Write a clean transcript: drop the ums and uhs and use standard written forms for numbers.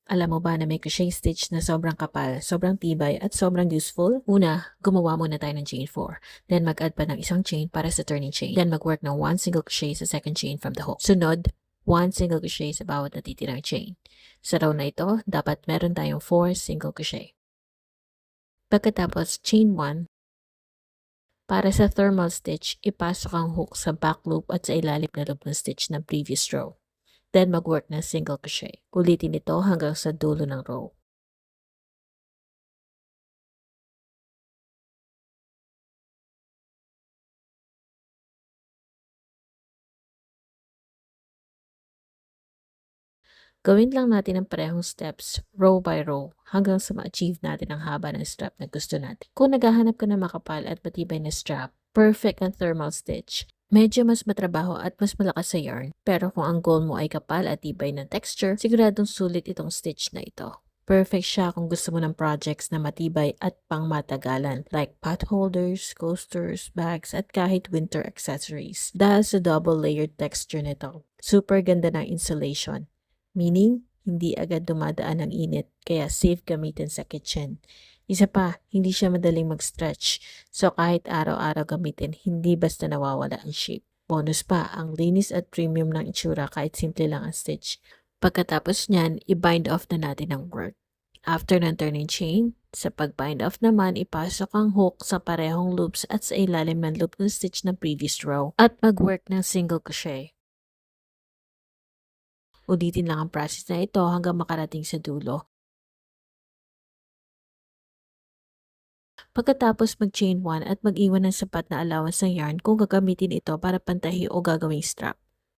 Alam mo ba na may crochet stitch na sobrang kapal, sobrang tibay at sobrang useful? Una, gumawa muna tayo ng chain 4. Then mag-add pa ng isang chain para sa turning chain. Then mag-work ng 1 single crochet sa second chain from the hook. Sunod, 1 single crochet sa bawat natitirang chain. Sa row na ito, dapat meron tayong 4 single crochet. Pagkatapos, chain 1. Para sa thermal stitch, ipasok ang hook sa back loop at sa ilalim na loop ng stitch ng previous row. Then mag-work ng single crochet. Ulitin ito hanggang sa dulo ng row. Gawin lang natin ang parehong steps, row by row, hanggang sa ma-achieve natin ang haba ng strap na gusto natin. Kung naghahanap ka ng makapal at matibay na strap, perfect ang thermal stitch. Medyo mas matrabaho at mas malakas sa yarn, pero kung ang goal mo ay kapal at tibay ng texture, siguradong sulit itong stitch na ito. Perfect siya kung gusto mo ng projects na matibay at pangmatagalan like pot holders, coasters, bags at kahit winter accessories. Dahil sa double layered texture nito, super ganda ng insulation. Meaning, hindi agad dumadaan ang init, kaya safe gamitin sa kitchen. Isa pa, hindi siya madaling mag-stretch, so kahit araw-araw gamitin, hindi basta nawawala ang shape. Bonus pa, ang linis at premium ng itsura kahit simple lang ang stitch. Pagkatapos niyan, i-bind off na natin ang work. After ng turning chain, sa pag-bind off naman, ipasok ang hook sa parehong loops at sa ilalim ng loop ng stitch ng previous row at mag-work ng single crochet. Ulitin lang ang process na ito hanggang makarating sa dulo. Pagkatapos mag-chain 1 at mag-iwan ng sapat na allowance ng yarn kung gagamitin ito para pantahi o gagawing strap.